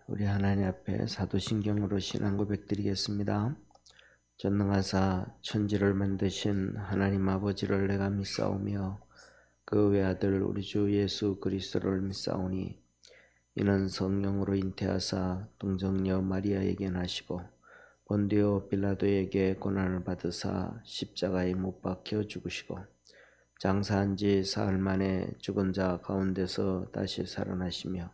우리 하나님 앞에 사도신경으로 신앙 고백 드리겠습니다. 전능하사 천지를 만드신 하나님 아버지를 내가 믿사오며 그 외아들 우리 주 예수 그리스도를 믿사오니 이는 성령으로 잉태하사 동정녀 마리아에게 나시고 본디오 빌라도에게 고난을 받으사 십자가에 못 박혀 죽으시고 장사한 지 사흘 만에 죽은 자 가운데서 다시 살아나시며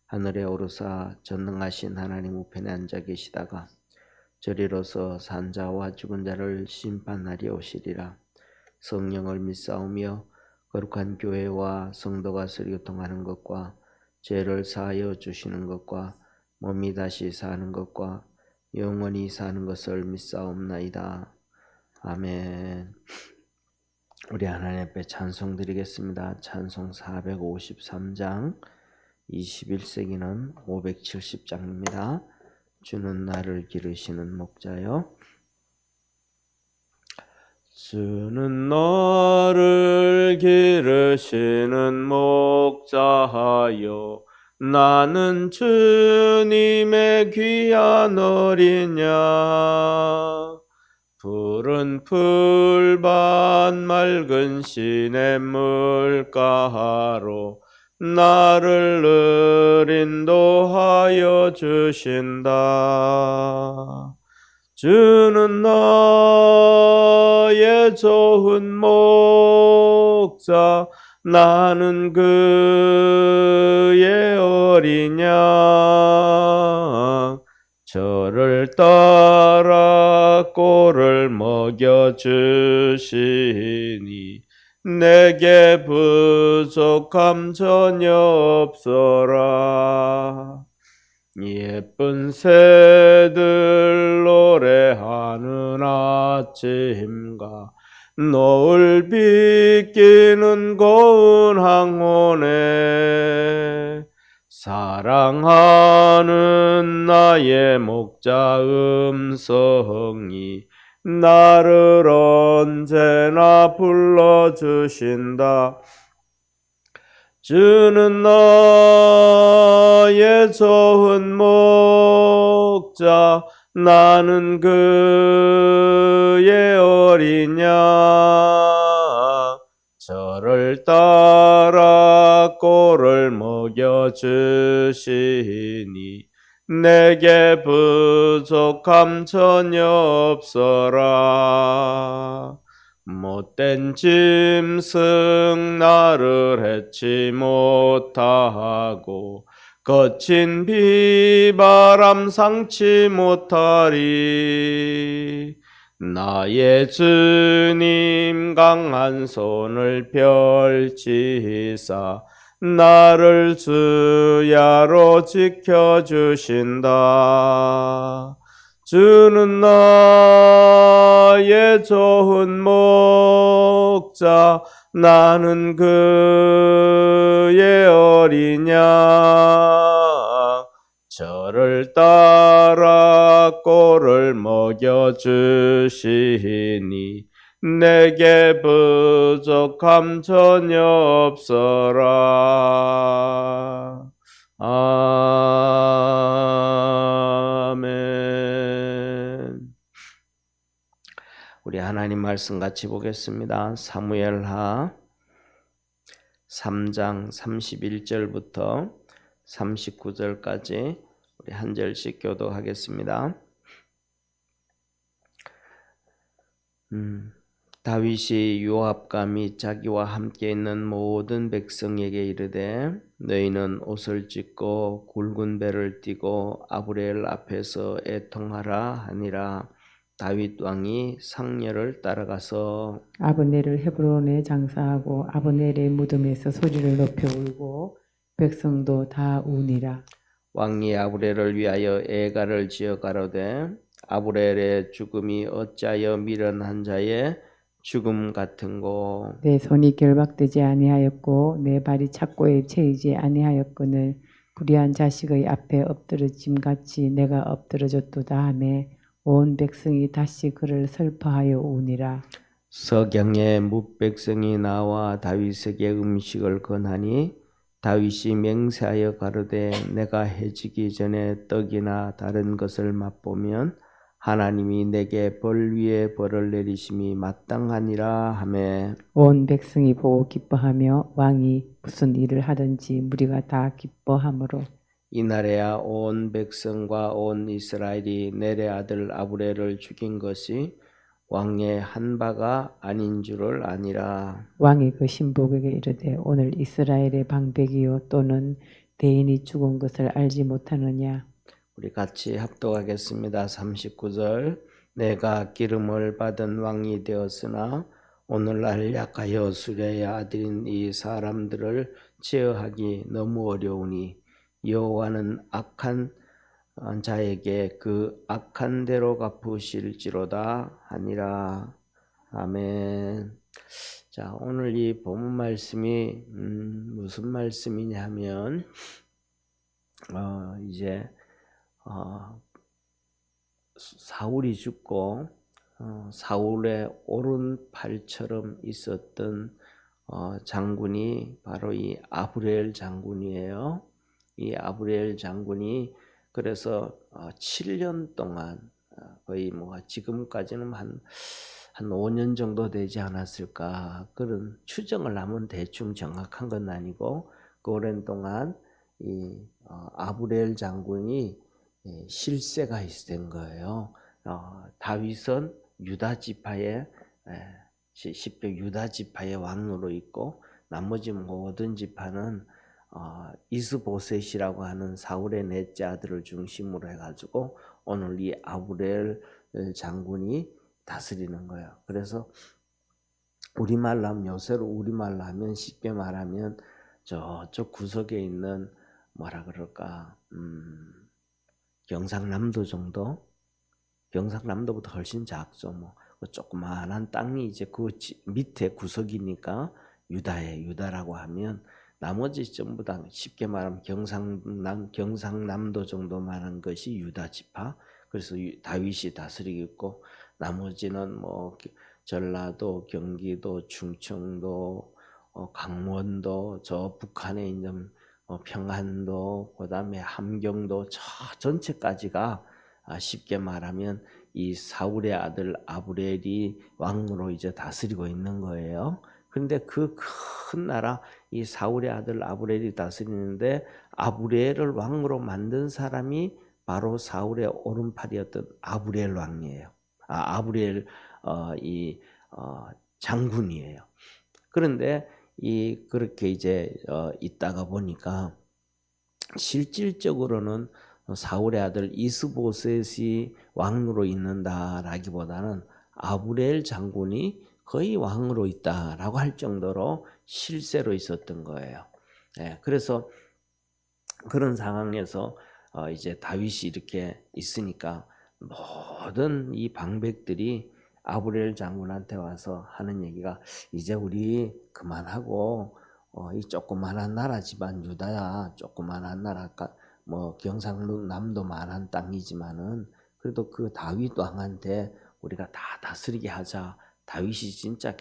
하늘에 오르사 전능하신 하나님 우편에 앉아 계시다가 저리로서 산 자와 죽은 자를 심판하려 오시리라. 성령을 믿사오며 거룩한 교회와 성도가 설교통하는 것과 죄를 사하여 주시는 것과 몸이 다시 사는 것과 영원히 사는 것을 믿사옵나이다. 아멘. 우리 하나님 앞에 찬송 드리겠습니다. 찬송 453장 21세기는 570장입니다. 주는 나를 기르시는 목자요. 주는 나를 기르시는 목자하여 나는 주님의 귀한 어린 양 푸른 풀밭 맑은 시냇물 가로 나를 인도하여 주신다. 주는 나의 좋은 목자 나는 그의 어린 양 저를 따라 꼴을 먹여주시니 내게 부족함 전혀 없어라. 예쁜 새들 노래하는 아침과 노을 비끼는 고운 항원에 사랑하는 나의 목자 음성이 나를 언제나 불러주신다. 주는 나의 좋은 목자 나는 그의 어린 양 저를 따라 꼴을 먹여주시니 내게 부족함 전혀 없어라. 못된 짐승 나를 해치 못하고 거친 비바람 상치 못하리. 나의 주님 강한 손을 펼치사 나를 주야로 지켜주신다. 주는 나의 좋은 목자 나는 그의 어린 양 저를 따라 꼴을 먹여주시니 내게 부족함 전혀 없어라. 아멘. 우리 하나님 말씀 같이 보겠습니다. 사무엘하 3장 31절부터 39절까지 우리 한 절씩 교독하겠습니다. 다윗이 요압과 및 자기와 함께 있는 모든 백성에게 이르되 너희는 옷을 찢고 굵은 배를 띠고 아브넬 앞에서 애통하라 하니라. 다윗 왕이 상렬을 따라가서 아브넬을 헤브론에 장사하고 아브넬의 무덤에서 소리를 높여 울고 백성도 다 우니라. 왕이 아브넬을 위하여 애가를 지어 가로되 아브넬의 죽음이 어찌하여 미련한 자의 죽음 같은고. 내 손이 결박되지 아니하였고 내 발이 착고에 채이지 아니하였거늘 불의한 자식의 앞에 엎드러짐같이 내가 엎드러졌도다 하매 온 백성이 다시 그를 슬퍼하여 우니라. 석양에 뭇백성이 나와 다윗에게 음식을 건하니 다윗이 맹세하여 가로되 내가 해지기 전에 떡이나 다른 것을 맛보면 하나님이 내게 벌 위에 벌을 내리심이 마땅하니라 하매 온 백성이 보고 기뻐하며 왕이 무슨 일을 하든지 무리가 다 기뻐하므로 이날에야 온 백성과 온 이스라엘이 넬의 아들 아브렐을 죽인 것이 왕의 한 바가 아닌 줄을 아니라. 왕이 그 신복에게 이르되 오늘 이스라엘의 방백이요 또는 대인이 죽은 것을 알지 못하느냐. 우리 같이 합독하겠습니다. 39절. 내가 기름을 받은 왕이 되었으나 오늘날 약하여 수레의 아들인 이 사람들을 제어하기 너무 어려우니 여호와는 악한 자에게 그 악한 대로 갚으실지로다 하니라. 아멘. 자, 오늘 이 본문 말씀이 무슨 말씀이냐 하면 이제 사울이 죽고 사울의 오른팔처럼 있었던 장군이 바로 이 아브레엘 장군이에요. 이 아브레엘 장군이 그래서 7년 동안 거의 뭐 지금까지는 한 5년 정도 되지 않았을까 그런 추정을 하면 대충 정확한 건 아니고 그 오랜 동안 이 아브레엘 장군이 실세가 된 거예요. 다윗은 유다 지파의 10대 유다 지파의 왕으로 있고 나머지 모든 지파는 이스보셋이라고 하는 사울의 넷째 아들을 중심으로 해가지고 오늘 이 아브렐 장군이 다스리는 거예요. 그래서 우리말로 하면 요새로 우리말로 하면 쉽게 말하면 저쪽 구석에 있는 뭐라 그럴까 경상남도 정도, 경상남도보다 훨씬 작죠. 뭐 조그마한 땅이 이제 그 밑에 구석이니까 유다라고 하면 나머지 전부 다 쉽게 말하면 경상남도 정도만한 것이 유다 지파. 그래서 다윗이 다스리고 있고 나머지는 뭐 전라도, 경기도, 충청도, 강원도, 저 북한에 있는 평안도, 그다음에 함경도 저 전체까지가 쉽게 말하면 이 사울의 아들 아브렐이 왕으로 이제 다스리고 있는 거예요. 그런데 그 큰 나라 이 사울의 아들 아브렐이 다스리는데 아브렐을 왕으로 만든 사람이 바로 사울의 오른팔이었던 아브렐 왕이에요. 아브렐 장군이에요. 그런데 그렇게 이제 있다가 보니까 실질적으로는 사울의 아들 이스보셋이 왕으로 있는다라기보다는 아브렐 장군이 거의 왕으로 있다라고 할 정도로 실세로 있었던 거예요. 그래서 그런 상황에서 이제 다윗이 이렇게 있으니까 모든 이 방백들이 아브렐 장군한테 와서 하는 얘기가 이제 우리 그만하고 이 조그만한 나라지만 유다야 조그만한 나라가 뭐 경상남도만한 땅이지만은 그래도 그 다윗 왕한테 우리가 다 다스리게 하자. 다윗이 진짜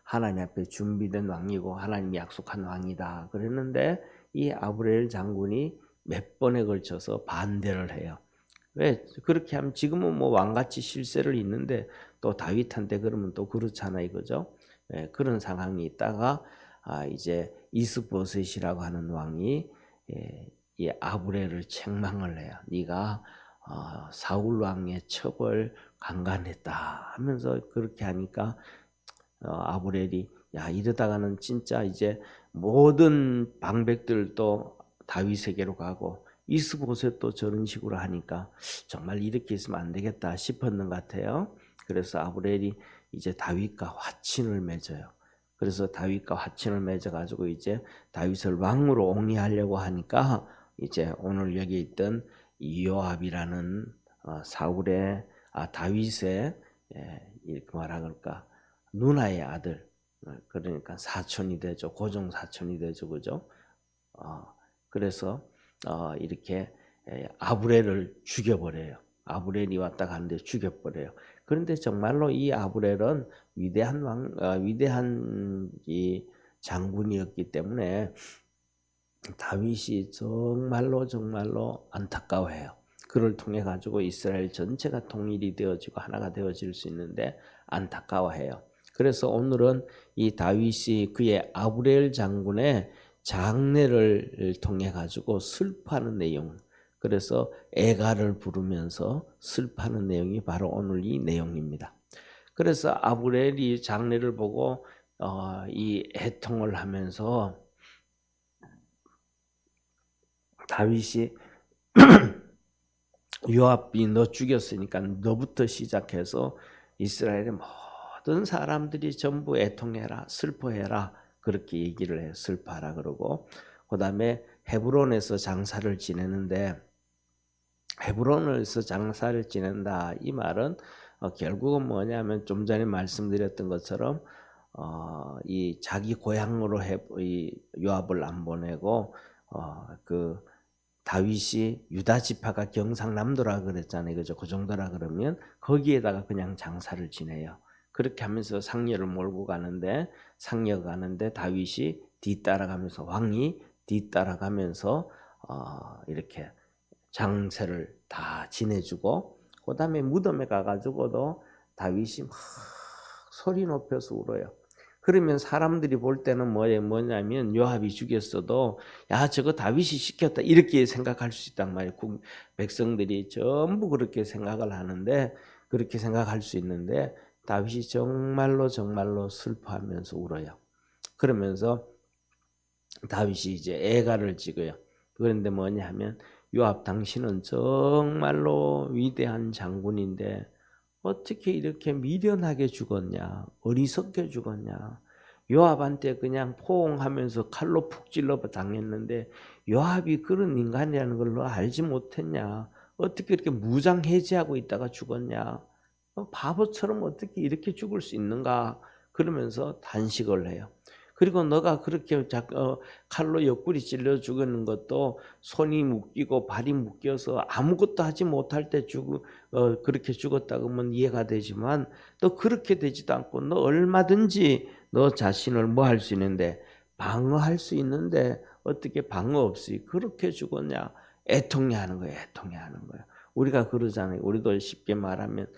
하나님 앞에 준비된 왕이고 하나님이 약속한 왕이다. 그랬는데 이 아브렐 장군이 몇 번에 걸쳐서 반대를 해요. 왜 그렇게 하면 지금은 뭐 왕같이 실세를 있는데 또 다윗한테 그러면 또 그렇잖아 이거죠. 그런 상황이 있다가 이제 이스보셋이라고 하는 왕이 이 아브렐을 책망을 해요. 네가 사울 왕의 첩을 강간했다 하면서 그렇게 하니까 아브렐이 야 이러다가는 진짜 이제 모든 방백들도 다윗에게로 가고 이스보셋도 저런 식으로 하니까 정말 이렇게 있으면 안 되겠다 싶었는 것 같아요. 그래서 아브렐이 이제 다윗과 화친을 맺어요. 그래서 다윗과 화친을 맺어가지고 이제 다윗을 왕으로 옹리하려고 하니까 이제 오늘 여기 있던 요압이라는 다윗의 이렇게 말하 그럴까 누나의 아들, 그러니까 사촌이 되죠. 고종 사촌이 되죠, 그죠? 그래서 이렇게 아브렐을 죽여버려요. 아브렐이 왔다 가는데 죽여버려요. 그런데 정말로 이 아브렐은 위대한 이 장군이었기 때문에 다윗이 정말로 안타까워해요. 그를 통해 가지고 이스라엘 전체가 통일이 되어지고 하나가 되어질 수 있는데 안타까워해요. 그래서 오늘은 이 다윗이 그의 아브넬 장군의 장례를 통해 가지고 슬퍼하는 내용, 그래서 애가를 부르면서 슬퍼하는 내용이 바로 오늘 이 내용입니다. 그래서 아브넬이 장례를 보고 이 애통을 하면서 다윗이 요압이 너 죽였으니까 너부터 시작해서 이스라엘의 모든 사람들이 전부 애통해라, 슬퍼해라, 그렇게 얘기를 해요. 슬퍼하라 그러고, 그 다음에 헤브론에서 장사를 지내는데, 헤브론에서 장사를 지낸다 이 말은 결국은 뭐냐면 좀 전에 말씀드렸던 것처럼 이 자기 고향으로 이 요압을 안 보내고 그 다윗이 유다 지파가 경상남도라 그랬잖아요. 그죠? 그 정도라 그러면 거기에다가 그냥 장사를 지내요. 그렇게 하면서 상려를 몰고 가는데, 상려 가는데 다윗이 뒤따라가면서, 왕이 뒤따라가면서 이렇게 장세를 다 지내주고, 그 다음에 무덤에 가가지고도 다윗이 막 소리 높여서 울어요. 그러면 사람들이 볼 때는 뭐냐면 요압이 죽였어도 야 저거 다윗이 시켰다 이렇게 생각할 수 있단 말이에요. 백성들이 전부 그렇게 생각을 하는데, 그렇게 생각할 수 있는데 다윗이 정말로 슬퍼하면서 울어요. 그러면서 다윗이 이제 애가를 지고요. 그런데 뭐냐 하면 요압 당신은 정말로 위대한 장군인데 어떻게 이렇게 미련하게 죽었냐, 어리석게 죽었냐. 요압한테 그냥 포옹하면서 칼로 푹 찔러 당했는데 요압이 그런 인간이라는 걸 너 알지 못했냐. 어떻게 이렇게 무장해제하고 있다가 죽었냐. 바보처럼 어떻게 이렇게 죽을 수 있는가. 그러면서 단식을 해요. 그리고 너가 그렇게 칼로 옆구리 찔러 죽는 것도 손이 묶이고 발이 묶여서 아무것도 하지 못할 때 그렇게 죽었다 그러면 이해가 되지만, 또 그렇게 되지도 않고 너 얼마든지 너 자신을 뭐 할 수 있는데, 방어할 수 있는데 어떻게 방어 없이 그렇게 죽었냐. 애통해하는 거예요. 애통해하는 거예요. 우리가 그러잖아요. 우리도 쉽게 말하면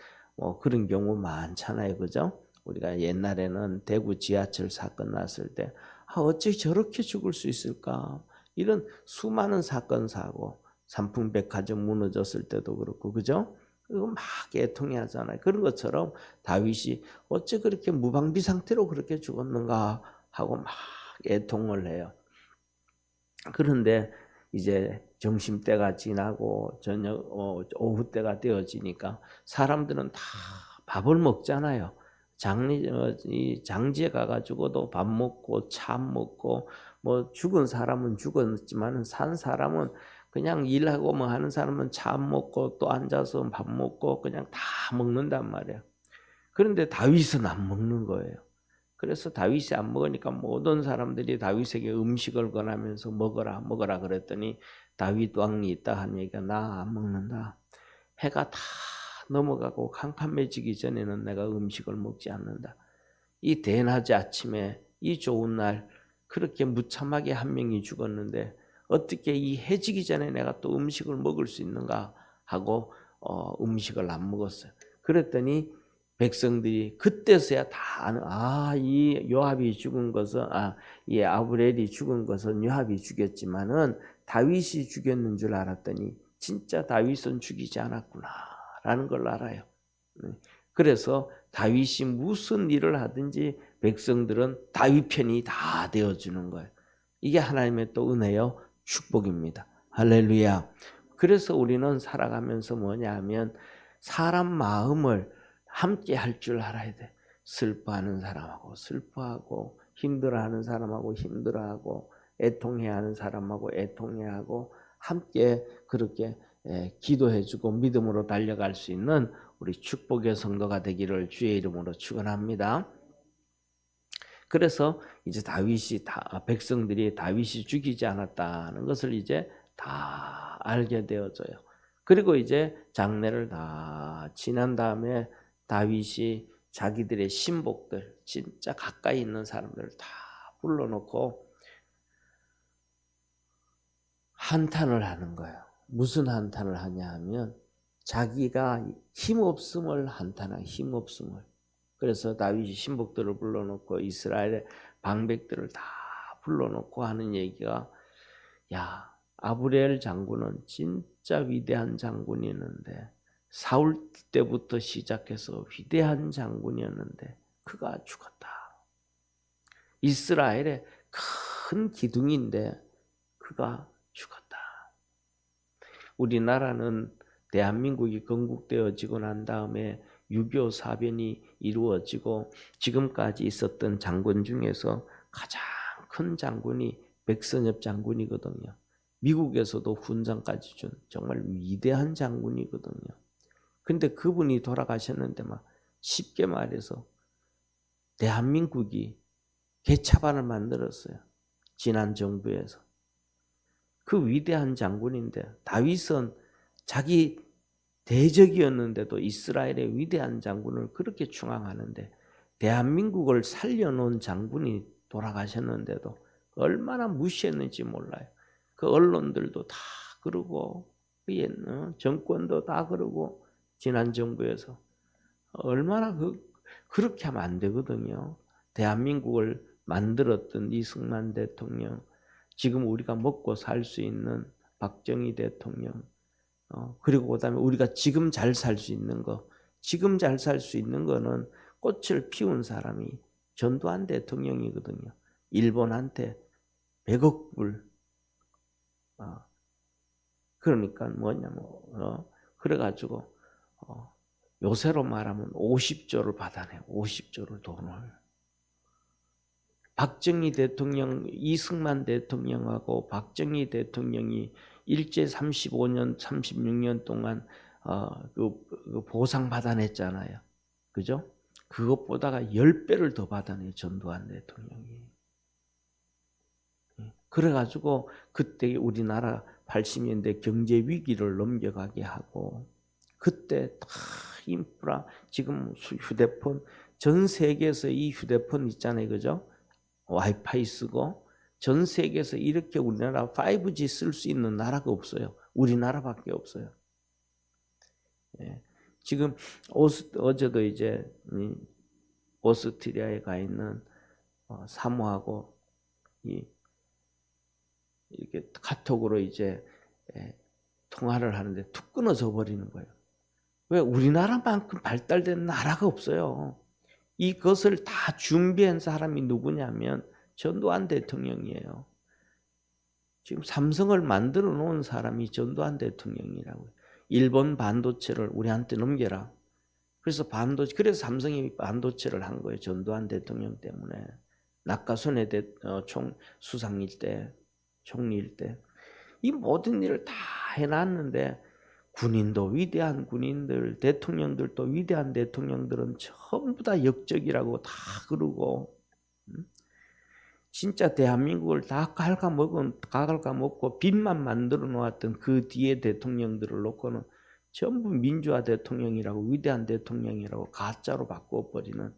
그런 경우 많잖아요. 그죠? 우리가 옛날에는 대구 지하철 사건 났을 때 어찌 저렇게 죽을 수 있을까? 이런 수많은 사건 사고, 삼풍백화점 무너졌을 때도 그렇고, 그죠? 그거 막 애통해하잖아요. 그런 것처럼 다윗이 어째 그렇게 무방비 상태로 그렇게 죽었는가 하고 막 애통을 해요. 그런데 이제 점심때가 지나고 저녁 오후 때가 되어지니까 사람들은 다 밥을 먹잖아요. 이 장지에 가가지고도 밥 먹고 차 먹고, 뭐 죽은 사람은 죽었지만 산 사람은 그냥 일하고 뭐 하는 사람은 차 먹고 또 앉아서 밥 먹고 그냥 다 먹는단 말이에요. 그런데 다윗은 안 먹는 거예요. 그래서 다윗이 안 먹으니까 모든 사람들이 다윗에게 음식을 권하면서 먹어라 그랬더니 다윗 왕이 있다 한 얘기가 나 안 먹는다. 해가 다 넘어가고 캄캄해지기 전에는 내가 음식을 먹지 않는다. 이 대낮에 아침에 이 좋은 날 그렇게 무참하게 한 명이 죽었는데 어떻게 이 해지기 전에 내가 또 음식을 먹을 수 있는가 하고 음식을 안 먹었어요. 그랬더니 백성들이 그때서야 다 아는, 이 요압이 죽은 것은, 이 아브넬이 죽은 것은 요압이 죽였지만은 다윗이 죽였는 줄 알았더니 진짜 다윗은 죽이지 않았구나라는 걸 알아요. 그래서 다윗이 무슨 일을 하든지 백성들은 다윗 편이 다 되어주는 거예요. 이게 하나님의 또 은혜요 축복입니다. 할렐루야. 그래서 우리는 살아가면서 뭐냐 하면 사람 마음을 함께 할 줄 알아야 돼. 슬퍼하는 사람하고 슬퍼하고, 힘들어하는 사람하고 힘들어하고, 애통해하는 사람하고 애통해하고, 함께 그렇게 기도해주고 믿음으로 달려갈 수 있는 우리 축복의 성도가 되기를 주의 이름으로 축원합니다. 그래서 이제 백성들이 다윗이 죽이지 않았다는 것을 이제 다 알게 되어져요. 그리고 이제 장례를 다 지난 다음에 다윗이 자기들의 신복들, 진짜 가까이 있는 사람들을 다 불러놓고 한탄을 하는 거예요. 무슨 한탄을 하냐 하면 자기가 힘없음을 한탄하고 힘없음을. 그래서 다윗이 신복들을 불러놓고 이스라엘의 방백들을 다 불러놓고 하는 얘기가 야 아브넬 장군은 진짜 위대한 장군이었는데 사울 때부터 시작해서 위대한 장군이었는데 그가 죽었다. 이스라엘의 큰 기둥인데 그가 죽었다. 우리나라는 대한민국이 건국되어지고 난 다음에 6.25 사변이 이루어지고 지금까지 있었던 장군 중에서 가장 큰 장군이 백선엽 장군이거든요. 미국에서도 훈장까지 준 정말 위대한 장군이거든요. 근데 그분이 돌아가셨는데 막 쉽게 말해서 대한민국이 개차반을 만들었어요. 지난 정부에서. 그 위대한 장군인데 다윗은 자기 대적이었는데도 이스라엘의 위대한 장군을 그렇게 충항하는데 대한민국을 살려놓은 장군이 돌아가셨는데도 얼마나 무시했는지 몰라요. 그 언론들도 다 그러고 정권도 다 그러고 지난 정부에서 얼마나 그렇게 하면 안 되거든요. 대한민국을 만들었던 이승만 대통령, 지금 우리가 먹고 살 수 있는 박정희 대통령, 그리고 그다음에 우리가 지금 잘 살 수 있는 거, 지금 잘 살 수 있는 거는 꽃을 피운 사람이 전두환 대통령이거든요. 일본한테 100억 불, 그러니까 뭐냐면 그래가지고 요새로 말하면 50조를 받아내, 50조를 돈을. 박정희 대통령, 이승만 대통령하고 박정희 대통령이 일제 35년, 36년 동안 그 보상 받아냈잖아요. 그죠? 그것보다가 10배를 더 받아내 전두환 대통령이. 그래가지고 그때 우리나라 80년대 경제 위기를 넘겨가게 하고 그때 다 인프라, 지금 휴대폰, 전 세계에서 이 휴대폰 있잖아요. 그죠? 와이파이 쓰고 전 세계에서 이렇게 우리나라 5G 쓸 수 있는 나라가 없어요. 우리나라밖에 없어요. 예. 지금 어제도 이제 오스트리아에 가 있는 사모하고 이렇게 카톡으로 이제 통화를 하는데 툭 끊어져 버리는 거예요. 왜? 우리나라만큼 발달된 나라가 없어요. 이것을 다 준비한 사람이 누구냐면 전두환 대통령이에요. 지금 삼성을 만들어 놓은 사람이 전두환 대통령이라고요. 일본 반도체를 우리한테 넘겨라. 그래서 그래서 삼성이 반도체를 한 거예요. 전두환 대통령 때문에. 낙하순회 수상일 때, 총리일 때. 이 모든 일을 다 해놨는데 군인도 위대한 군인들, 대통령들도 위대한 대통령들은 전부 다 역적이라고 다 그러고 진짜 대한민국을 다 갉아먹고 빚만 만들어 놓았던 그 뒤에 대통령들을 놓고는 전부 민주화 대통령이라고 위대한 대통령이라고 가짜로 바꿔버리는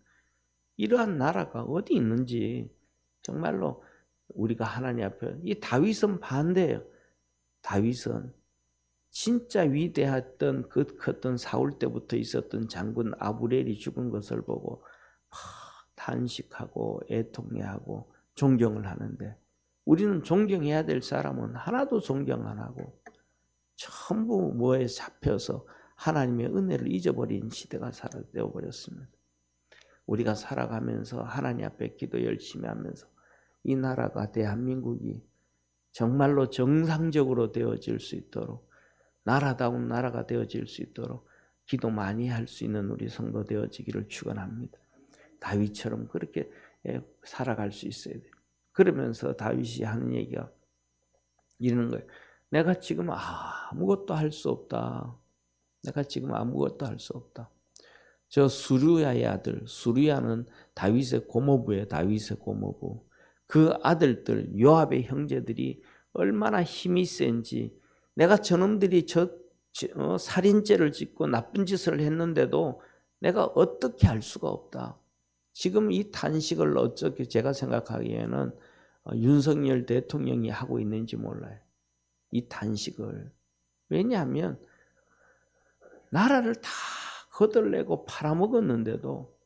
이러한 나라가 어디 있는지 정말로 우리가 하나님 앞에 이 다윗은 반대예요. 다윗은 진짜 위대했던 그 컸던 사울 때부터 있었던 장군 아브넬이 죽은 것을 보고 막 탄식하고 애통해하고 존경을 하는데 우리는 존경해야 될 사람은 하나도 존경 안 하고 전부 뭐에 잡혀서 하나님의 은혜를 잊어버린 시대가 되어 버렸습니다. 우리가 살아가면서 하나님 앞에 기도 열심히 하면서 이 나라가 대한민국이 정말로 정상적으로 되어질 수 있도록 나라다운 나라가 되어질 수 있도록 기도 많이 할 수 있는 우리 성도 되어지기를 축원합니다. 다윗처럼 그렇게 살아갈 수 있어야 돼요. 그러면서 다윗이 하는 얘기가 이러는 거예요. 내가 지금 아무것도 할 수 없다. 내가 지금 아무것도 할 수 없다. 저 수루야의 아들, 수루야는 다윗의 고모부예요. 다윗의 고모부. 그 아들들, 요압의 형제들이 얼마나 힘이 센지 내가 저놈들이 살인죄를 짓고 나쁜 짓을 했는데도 내가 어떻게 할 수가 없다. 지금 이 탄식을 어떻게 제가 생각하기에는 윤석열 대통령이 하고 있는지 몰라요. 이 탄식을. 왜냐하면 나라를 다 거들내고 팔아먹었는데도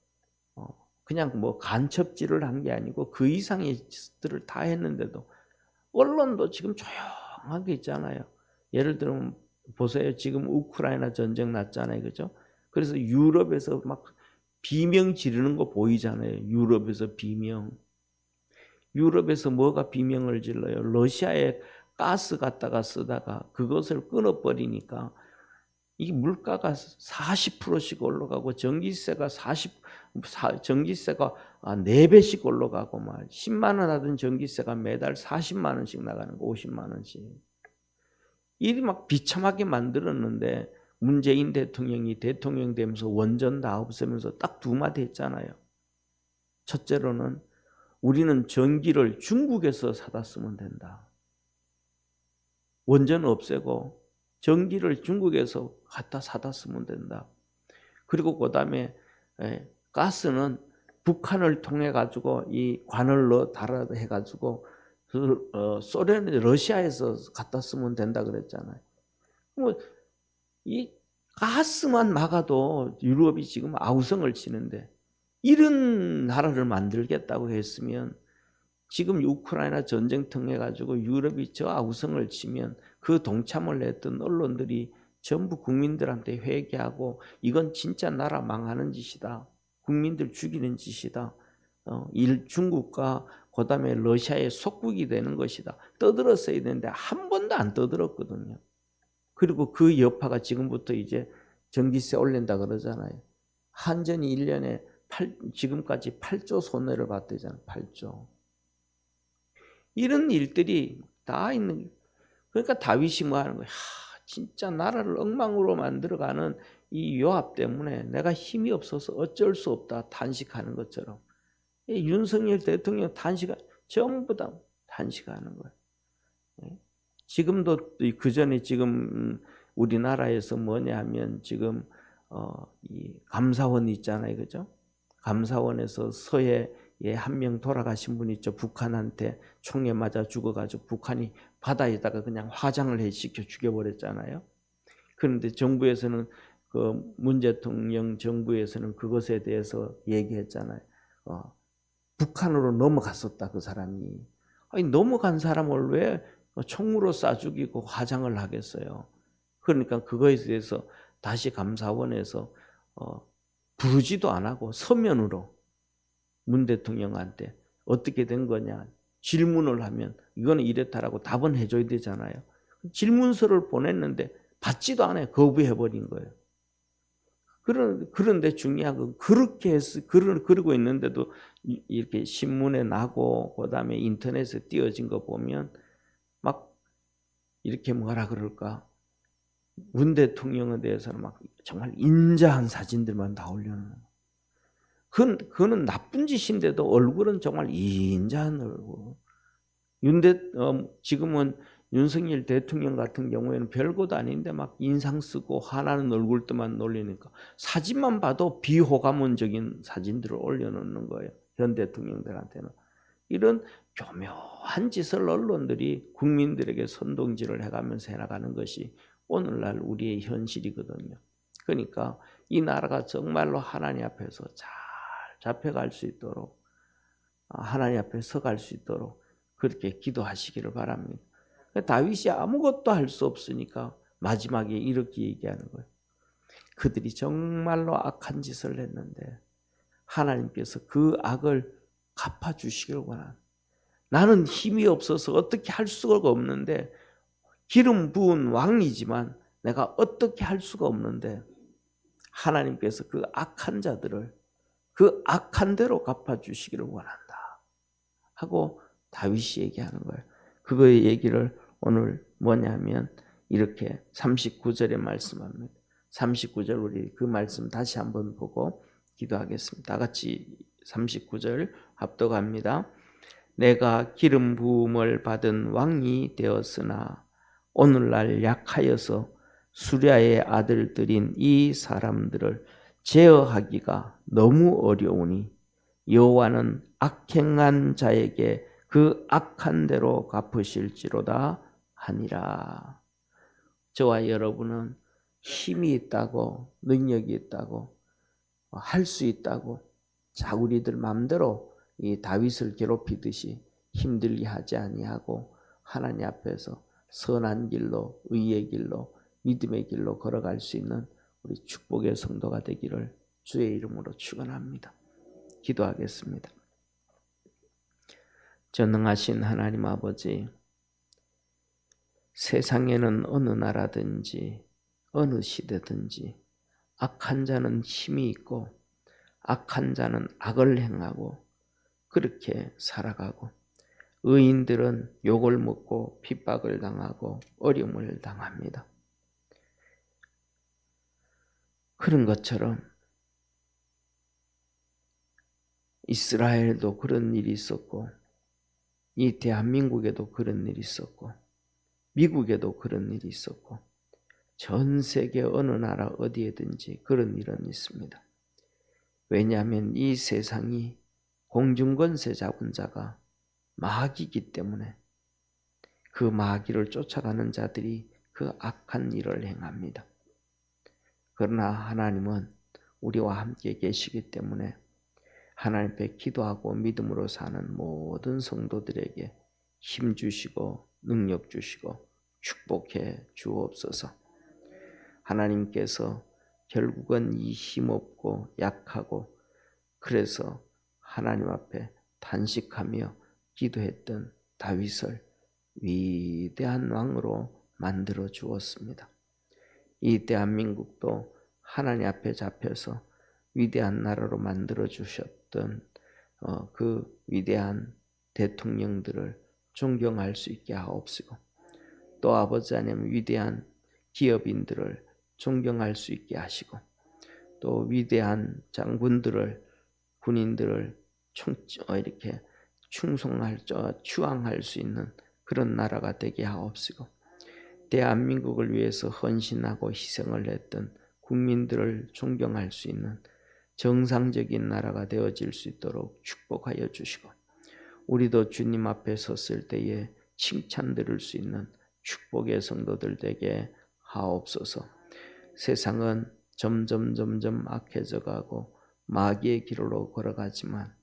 그냥 뭐 간첩질을 한 게 아니고 그 이상의 짓들을 다 했는데도 언론도 지금 조용하게 있잖아요. 예를 들면 보세요. 지금 우크라이나 전쟁 났잖아요. 그죠? 그래서 유럽에서 막 비명 지르는 거 보이잖아요. 유럽에서 비명. 유럽에서 뭐가 비명을 질러요? 러시아에 가스 갖다가 쓰다가 그것을 끊어버리니까 이 물가가 40%씩 올라가고 전기세가 4배씩 올라가고 막 10만 원 하던 전기세가 매달 40만 원씩 나가는 거 50만 원씩. 일이 막 비참하게 만들었는데 문재인 대통령이 대통령 되면서 원전 다 없애면서 딱 두 마디 했잖아요. 첫째로는 우리는 전기를 중국에서 사다 쓰면 된다. 원전 없애고 전기를 중국에서 갖다 사다 쓰면 된다. 그리고 그다음에 가스는 북한을 통해 가지고 이 관을 넣어 달아 해 가지고 소련 러시아에서 갖다 쓰면 된다 그랬잖아요. 뭐 이 가스만 막아도 유럽이 지금 아우성을 치는데 이런 나라를 만들겠다고 했으면 지금 우크라이나 전쟁 통해 가지고 유럽이 저 아우성을 치면 그 동참을 했던 언론들이 전부 국민들한테 회개하고 이건 진짜 나라 망하는 짓이다. 국민들 죽이는 짓이다. 중국과 그다음에 러시아의 속국이 되는 것이다. 떠들었어야 되는데 한 번도 안 떠들었거든요. 그리고 그 여파가 지금부터 이제 전기세 올린다 그러잖아요. 한전이 1년에 지금까지 8조 손해를 봤대잖아요. 8조. 이런 일들이 다 있는. 그러니까 다윗이 뭐 하는 거야. 진짜 나라를 엉망으로 만들어가는 이 요압 때문에 내가 힘이 없어서 어쩔 수 없다 탄식하는 것처럼. 윤석열 대통령 전부 다 탄식하는 거예요. 지금도 그 전에 지금 우리나라에서 뭐냐 하면 지금 이 감사원 있잖아요, 그죠? 감사원에서 서해에 한 명 돌아가신 분 있죠. 북한한테 총에 맞아 죽어가지고 북한이 바다에다가 그냥 화장을 시켜 죽여버렸잖아요. 그런데 정부에서는 그 문 대통령 정부에서는 그것에 대해서 얘기했잖아요. 북한으로 넘어갔었다 그 사람이. 아니 넘어간 사람을 왜 총으로 쏴 죽이고 화장을 하겠어요. 그러니까 그거에 대해서 다시 감사원에서 부르지도 안 하고 서면으로 문 대통령한테 어떻게 된 거냐 질문을 하면 이거는 이랬다라고 답은 해줘야 되잖아요. 질문서를 보냈는데 받지도 않아요. 거부해버린 거예요. 그런데 중요한 건 그렇게 그러고 있는데도 이렇게 신문에 나고 그다음에 인터넷에 띄어진 거 보면 막 이렇게 뭐라 그럴까 문 대통령에 대해서는 막 정말 인자한 사진들만 다 올려놓는 거예요. 그거는 나쁜 짓인데도 얼굴은 정말 인자한 얼굴. 지금은 윤석열 대통령 같은 경우에는 별것도 아닌데 막 인상 쓰고 화나는 얼굴들만 올리니까 사진만 봐도 비호감원적인 사진들을 올려놓는 거예요. 현 대통령들한테는. 이런 교묘한 짓을 언론들이 국민들에게 선동질을 해가면서 해나가는 것이 오늘날 우리의 현실이거든요. 그러니까 이 나라가 정말로 하나님 앞에서 잘 잡혀갈 수 있도록 하나님 앞에 서갈 수 있도록 그렇게 기도하시기를 바랍니다. 다윗이 아무것도 할 수 없으니까 마지막에 이렇게 얘기하는 거예요. 그들이 정말로 악한 짓을 했는데 하나님께서 그 악을 갚아주시길 원한다. 나는 힘이 없어서 어떻게 할 수가 없는데 기름 부은 왕이지만 내가 어떻게 할 수가 없는데 하나님께서 그 악한 자들을 그 악한 대로 갚아주시기를 원한다 하고 다윗이 얘기하는 거예요. 그거의 얘기를 오늘 뭐냐면 이렇게 39절에 말씀합니다. 39절 우리 그 말씀 다시 한번 보고 기도하겠습니다. 다 같이 39절 합독합니다. 내가 기름 부음을 받은 왕이 되었으나 오늘날 약하여서 수랴의 아들들인 이 사람들을 제어하기가 너무 어려우니 여호와는 악행한 자에게 그 악한 대로 갚으실지로다 하니라. 저와 여러분은 힘이 있다고, 능력이 있다고, 할 수 있다고, 자 우리들 마음대로 이 다윗을 괴롭히듯이 힘들게 하지 아니하고 하나님 앞에서 선한 길로, 의의 길로, 믿음의 길로 걸어갈 수 있는 우리 축복의 성도가 되기를 주의 이름으로 축원합니다. 기도하겠습니다. 전능하신 하나님 아버지, 세상에는 어느 나라든지 어느 시대든지 악한 자는 힘이 있고 악한 자는 악을 행하고 그렇게 살아가고 의인들은 욕을 먹고 핍박을 당하고 어려움을 당합니다. 그런 것처럼 이스라엘도 그런 일이 있었고 이 대한민국에도 그런 일이 있었고 미국에도 그런 일이 있었고 전 세계 어느 나라 어디에든지 그런 일은 있습니다. 왜냐하면 이 세상이 공중권세 잡은 자가 마귀이기 때문에 그 마귀를 쫓아가는 자들이 그 악한 일을 행합니다. 그러나 하나님은 우리와 함께 계시기 때문에 하나님 앞에 기도하고 믿음으로 사는 모든 성도들에게 힘 주시고 능력 주시고 축복해 주옵소서. 하나님께서 결국은 이 힘없고 약하고 그래서 하나님 앞에 단식하며 기도했던 다윗을 위대한 왕으로 만들어 주었습니다. 이 대한민국도 하나님 앞에 잡혀서 위대한 나라로 만들어 주셨던 그 위대한 대통령들을 존경할 수 있게 하옵시고 또 아버지 하나님 위대한 기업인들을 존경할 수 있게 하시고 또 위대한 장군들을 군인들을 이렇게 추앙할 수 있는 그런 나라가 되게 하옵시고 대한민국을 위해서 헌신하고 희생을 했던 국민들을 존경할 수 있는 정상적인 나라가 되어질 수 있도록 축복하여 주시고 우리도 주님 앞에 섰을 때에 칭찬 들을 수 있는 축복의 성도들 되게 하옵소서. 세상은 점점 악해져 가고 마귀의 길로 걸어가지만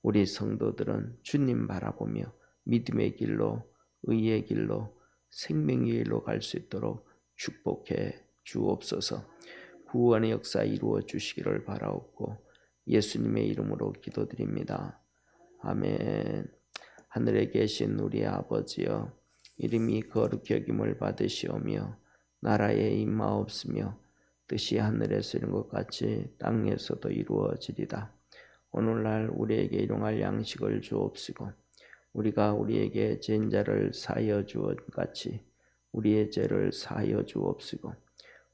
우리 성도들은 주님 바라보며 믿음의 길로 의의 길로 생명의 길로 갈 수 있도록 축복해 주옵소서. 구원의 역사 이루어 주시기를 바라옵고 예수님의 이름으로 기도드립니다. 아멘. 하늘에 계신 우리 아버지여 이름이 거룩히 여김을 받으시오며 나라에 임하옵시며 뜻이 하늘에서 이룬 것 같이 땅에서도 이루어지리다. 오늘날 우리에게 일용할 양식을 주옵시고 우리가 우리에게 죄인 자를 사하여 주었 같이 우리의 죄를 사하여 주옵시고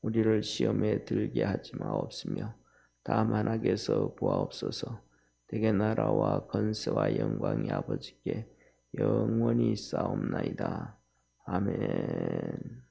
우리를 시험에 들게 하지 마옵시며 다만 악에서 구하옵소서. 대개 나라와 권세와 영광이 아버지께 영원히 있사옵나이다. 아멘.